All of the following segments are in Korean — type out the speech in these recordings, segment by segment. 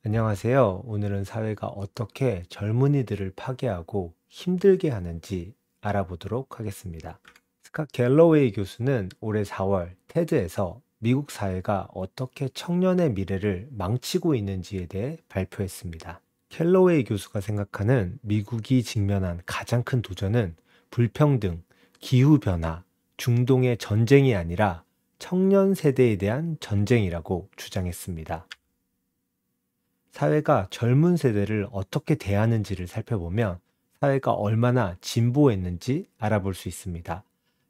안녕하세요. 오늘은 사회가 어떻게 젊은이들을 파괴하고 힘들게 하는지 알아보도록 하겠습니다. 스캇 갤러웨이 교수는 올해 4월 테드에서 미국 사회가 어떻게 청년의 미래를 망치고 있는지에 대해 발표했습니다. 갤러웨이 교수가 생각하는 미국이 직면한 가장 큰 도전은 불평등, 기후변화, 중동의 전쟁이 아니라 청년 세대에 대한 전쟁이라고 주장했습니다. 사회가 젊은 세대를 어떻게 대하는지를 살펴보면 사회가 얼마나 진보했는지 알아볼 수 있습니다.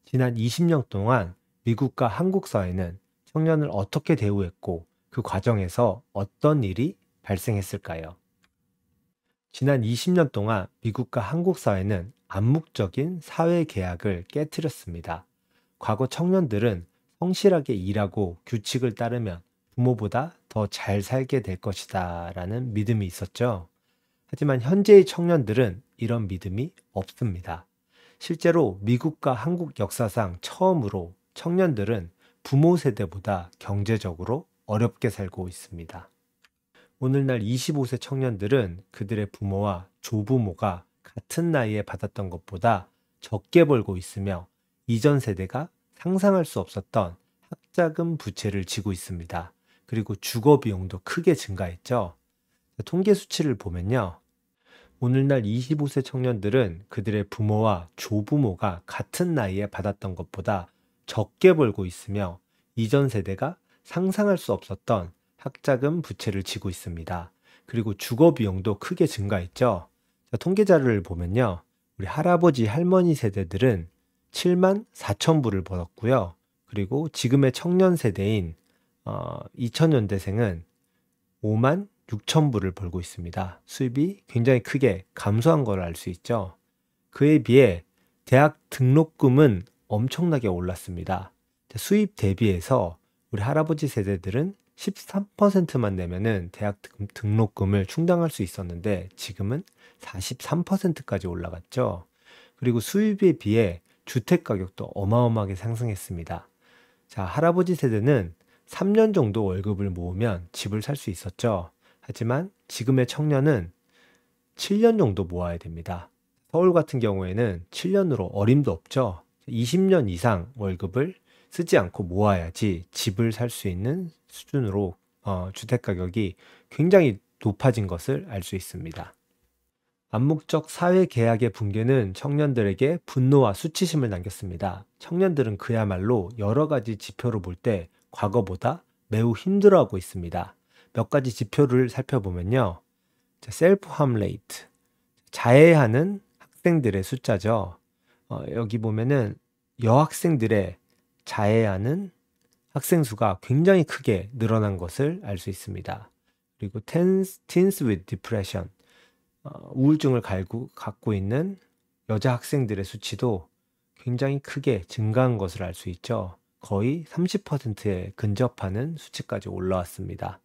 지난 20년 동안 미국과 한국 사회는 청년을 어떻게 대우했고 그 과정에서 어떤 일이 발생했을까요? 지난 20년 동안 미국과 한국 사회는 암묵적인 사회 계약을 깨뜨렸습니다. 과거 청년들은 성실하게 일하고 규칙을 따르면 부모보다 더 잘 살게 될 것이다 라는 믿음이 있었죠. 하지만 현재의 청년들은 이런 믿음이 없습니다. 실제로 미국과 한국 역사상 처음으로 청년들은 부모 세대보다 경제적으로 어렵게 살고 있습니다. 오늘날 25세 청년들은 그들의 부모와 조부모가 같은 나이에 받았던 것보다 적게 벌고 있으며 이전 세대가 상상할 수 없었던 학자금 부채를 지고 있습니다. 그리고 주거 비용도 크게 증가했죠. 통계 수치를 보면요. 오늘날 25세 청년들은 그들의 부모와 조부모가 같은 나이에 받았던 것보다 적게 벌고 있으며 이전 세대가 상상할 수 없었던 학자금 부채를 지고 있습니다. 그리고 주거 비용도 크게 증가했죠. 통계 자료를 보면요. 우리 할아버지, 할머니 세대들은 7만 4천 불을 벌었고요. 그리고 지금의 청년 세대인 2000년대생은 5만 6천 불을 벌고 있습니다. 수입이 굉장히 크게 감소한 걸 알 수 있죠. 그에 비해 대학 등록금은 엄청나게 올랐습니다. 수입 대비해서 우리 할아버지 세대들은 13%만 내면은 대학 등록금을 충당할 수 있었는데 지금은 43%까지 올라갔죠. 그리고 수입에 비해 주택 가격도 어마어마하게 상승했습니다. 자, 할아버지 세대는 3년 정도 월급을 모으면 집을 살 수 있었죠. 하지만 지금의 청년은 7년 정도 모아야 됩니다. 서울 같은 경우에는 7년으로 어림도 없죠. 20년 이상 월급을 쓰지 않고 모아야지 집을 살 수 있는 수준으로 주택 가격이 굉장히 높아진 것을 알 수 있습니다. 암묵적 사회 계약의 붕괴는 청년들에게 분노와 수치심을 남겼습니다. 청년들은 그야말로 여러 가지 지표로 볼 때 과거보다 매우 힘들어하고 있습니다. 몇 가지 지표를 살펴보면요. 셀프-함 레이트, 자해하는 학생들의 숫자죠. 여기 보면은 여학생들의 자해하는 학생 수가 굉장히 크게 늘어난 것을 알 수 있습니다. 그리고 teens with depression, 우울증을 갖고 있는 여자 학생들의 수치도 굉장히 크게 증가한 것을 알 수 있죠. 거의 30%에 근접하는 수치까지 올라왔습니다.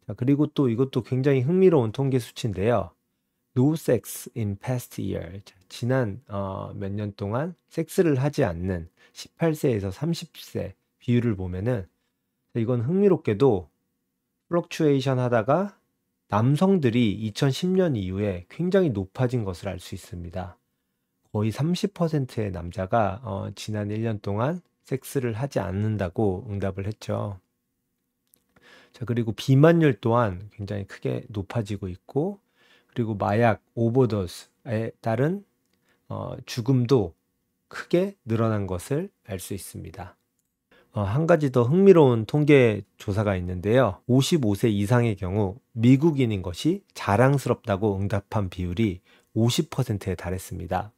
자, 그리고 또 이것도 굉장히 흥미로운 통계 수치인데요. No sex in past year. 지난 몇 년 동안 섹스를 하지 않는 18세에서 30세 비율을 보면은 이건 흥미롭게도 플럭추에이션 하다가 남성들이 2010년 이후에 굉장히 높아진 것을 알 수 있습니다. 거의 30%의 남자가 지난 1년 동안 섹스를 하지 않는다고 응답을 했죠. 자, 그리고 비만율 또한 굉장히 크게 높아지고 있고, 그리고 마약 오버도스에 따른 죽음도 크게 늘어난 것을 알 수 있습니다. 한 가지 더 흥미로운 통계 조사가 있는데요. 55세 이상의 경우 미국인인 것이 자랑스럽다고 응답한 비율이 50%에 달했습니다.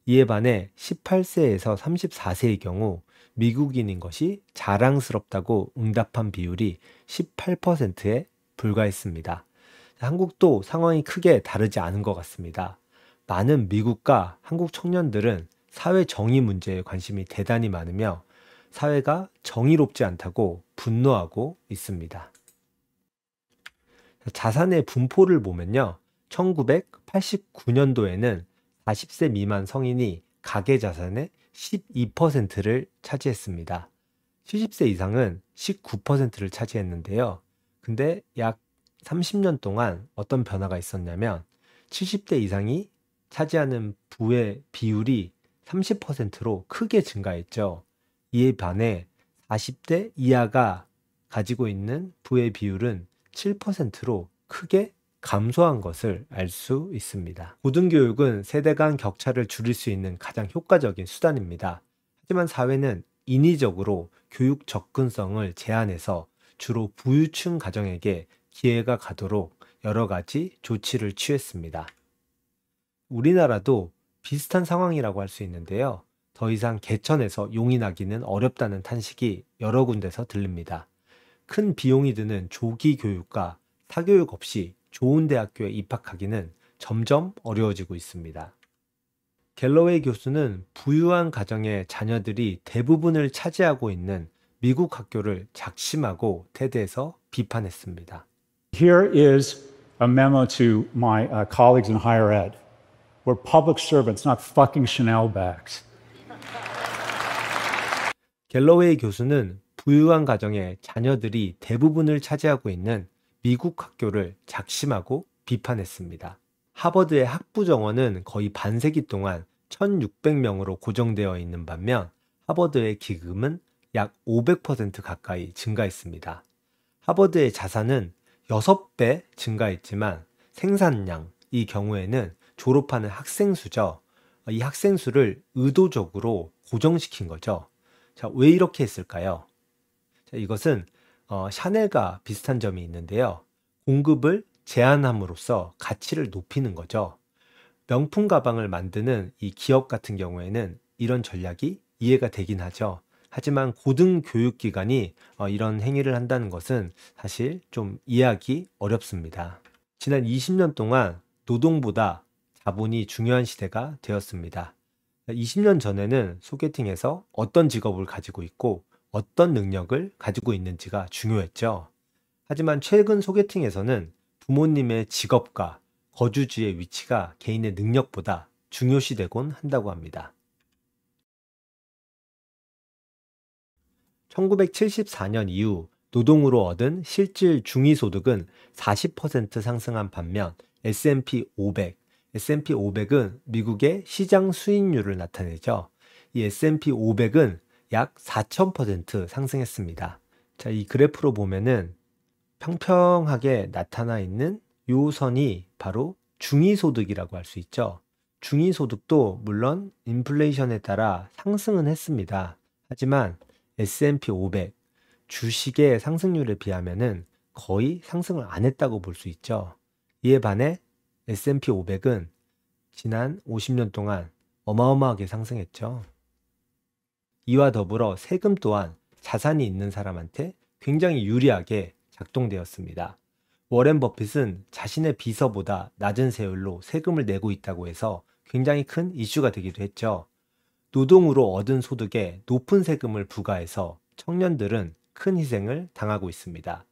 이에 반해 18세에서 34세의 경우 미국인인 것이 자랑스럽다고 응답한 비율이 18%에 불과했습니다. 한국도 상황이 크게 다르지 않은 것 같습니다. 많은 미국과 한국 청년들은 사회 정의 문제에 관심이 대단히 많으며 사회가 정의롭지 않다고 분노하고 있습니다. 자산의 분포를 보면요. 1989년도에는 40세 미만 성인이 가계 자산의 12%를 차지했습니다. 70세 이상은 19%를 차지했는데요. 근데 약 30년 동안 어떤 변화가 있었냐면 70대 이상이 차지하는 부의 비율이 30%로 크게 증가했죠. 이에 반해 40대 이하가 가지고 있는 부의 비율은 7%로 크게 감소한 것을 알 수 있습니다. 고등교육은 세대 간 격차를 줄일 수 있는 가장 효과적인 수단입니다. 하지만 사회는 인위적으로 교육 접근성을 제한해서 주로 부유층 가정에게 기회가 가도록 여러 가지 조치를 취했습니다. 우리나라도 비슷한 상황이라고 할 수 있는데요. 더 이상 개천에서 용이 나기는 어렵다는 탄식이 여러 군데서 들립니다. 큰 비용이 드는 조기 교육과 사교육 없이 좋은 대학교에 입학하기는 점점 어려워지고 있습니다. 갤러웨이 교수는 부유한 가정의 자녀들이 대부분을 차지하고 있는 미국 학교를 작심하고 테드에서 비판했습니다. Here is a memo to my colleagues in higher ed. We're public servants, not fucking Chanel bags. 갤러웨이 교수는 부유한 가정의 자녀들이 대부분을 차지하고 있는 미국 학교를 작심하고 비판했습니다. 하버드의 학부 정원은 거의 반세기 동안 1600명으로 고정되어 있는 반면 하버드의 기금은 약 500% 가까이 증가했습니다. 하버드의 자산은 6배 증가했지만 생산량, 이 경우에는 졸업하는 학생 수죠. 이 학생 수를 의도적으로 고정시킨 거죠. 자, 왜 이렇게 했을까요? 자, 이것은 샤넬과 비슷한 점이 있는데요. 공급을 제한함으로써 가치를 높이는 거죠. 명품 가방을 만드는 이 기업 같은 경우에는 이런 전략이 이해가 되긴 하죠. 하지만 고등교육기관이 이런 행위를 한다는 것은 사실 좀 이해하기 어렵습니다. 지난 20년 동안 노동보다 자본이 중요한 시대가 되었습니다. 20년 전에는 소개팅에서 어떤 직업을 가지고 있고 어떤 능력을 가지고 있는지가 중요했죠. 하지만 최근 소개팅에서는 부모님의 직업과 거주지의 위치가 개인의 능력보다 중요시되곤 한다고 합니다. 1974년 이후 노동으로 얻은 실질 중위소득은 40% 상승한 반면 S&P 500, S&P 500은 미국의 시장 수익률을 나타내죠. 이 S&P 500은 약 4000% 상승했습니다. 자, 이 그래프로 보면은 평평하게 나타나 있는 요 선이 바로 중위소득이라고 할 수 있죠. 중위소득도 물론 인플레이션에 따라 상승은 했습니다. 하지만 S&P 500 주식의 상승률에 비하면은 거의 상승을 안 했다고 볼 수 있죠. 이에 반해 S&P 500은 지난 50년 동안 어마어마하게 상승했죠. 이와 더불어 세금 또한 자산이 있는 사람한테 굉장히 유리하게 작동되었습니다. 워렌 버핏은 자신의 비서보다 낮은 세율로 세금을 내고 있다고 해서 굉장히 큰 이슈가 되기도 했죠. 노동으로 얻은 소득에 높은 세금을 부과해서 청년들은 큰 희생을 당하고 있습니다.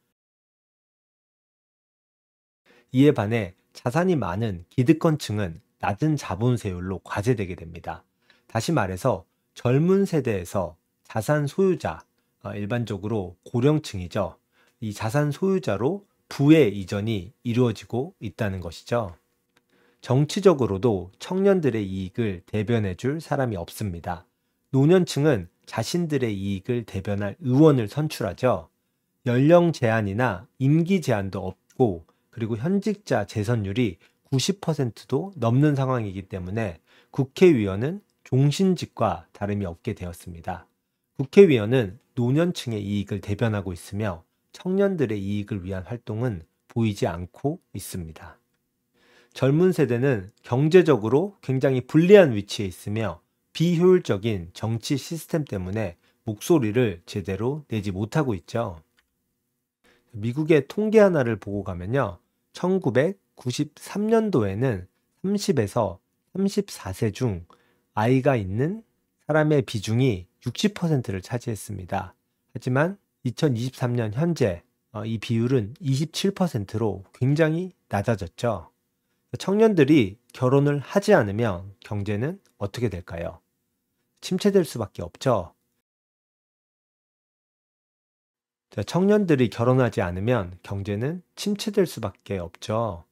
이에 반해 자산이 많은 기득권층은 낮은 자본세율로 과세되게 됩니다. 다시 말해서 젊은 세대에서 자산 소유자, 일반적으로 고령층이죠. 이 자산 소유자로 부의 이전이 이루어지고 있다는 것이죠. 정치적으로도 청년들의 이익을 대변해 줄 사람이 없습니다. 노년층은 자신들의 이익을 대변할 의원을 선출하죠. 연령 제한이나 임기 제한도 없고 그리고 현직자 재선율이 90%도 넘는 상황이기 때문에 국회의원은 종신직과 다름이 없게 되었습니다. 국회의원은 노년층의 이익을 대변하고 있으며 청년들의 이익을 위한 활동은 보이지 않고 있습니다. 젊은 세대는 경제적으로 굉장히 불리한 위치에 있으며 비효율적인 정치 시스템 때문에 목소리를 제대로 내지 못하고 있죠. 미국의 통계 하나를 보고 가면요. 1993년도에는 30에서 34세 중 아이가 있는 사람의 비중이 60%를 차지했습니다. 하지만 2023년 현재 이 비율은 27%로 굉장히 낮아졌죠. 청년들이 결혼을 하지 않으면 경제는 어떻게 될까요? 침체될 수밖에 없죠. 자, 청년들이 결혼하지 않으면 경제는 침체될 수밖에 없죠.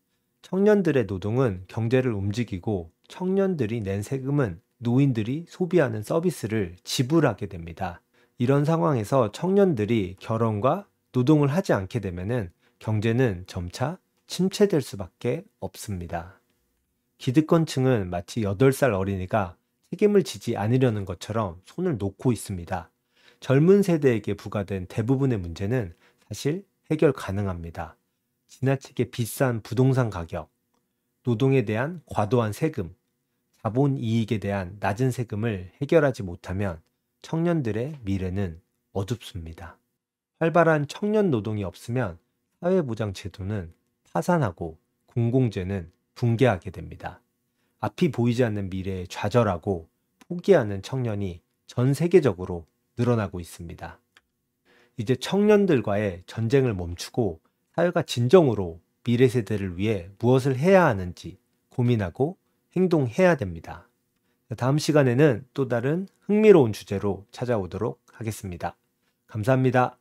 청년들의 노동은 경제를 움직이고 청년들이 낸 세금은 노인들이 소비하는 서비스를 지불하게 됩니다. 이런 상황에서 청년들이 결혼과 노동을 하지 않게 되면은 경제는 점차 침체될 수밖에 없습니다. 기득권층은 마치 8살 어린이가 책임을 지지 않으려는 것처럼 손을 놓고 있습니다. 젊은 세대에게 부과된 대부분의 문제는 사실 해결 가능합니다. 지나치게 비싼 부동산 가격, 노동에 대한 과도한 세금, 자본 이익에 대한 낮은 세금을 해결하지 못하면 청년들의 미래는 어둡습니다. 활발한 청년 노동이 없으면 사회보장 제도는 파산하고 공공재는 붕괴하게 됩니다. 앞이 보이지 않는 미래에 좌절하고 포기하는 청년이 전 세계적으로 늘어나고 있습니다. 이제 청년들과의 전쟁을 멈추고 사회가 진정으로 미래 세대를 위해 무엇을 해야 하는지 고민하고 행동해야 됩니다. 다음 시간에는 또 다른 흥미로운 주제로 찾아오도록 하겠습니다. 감사합니다.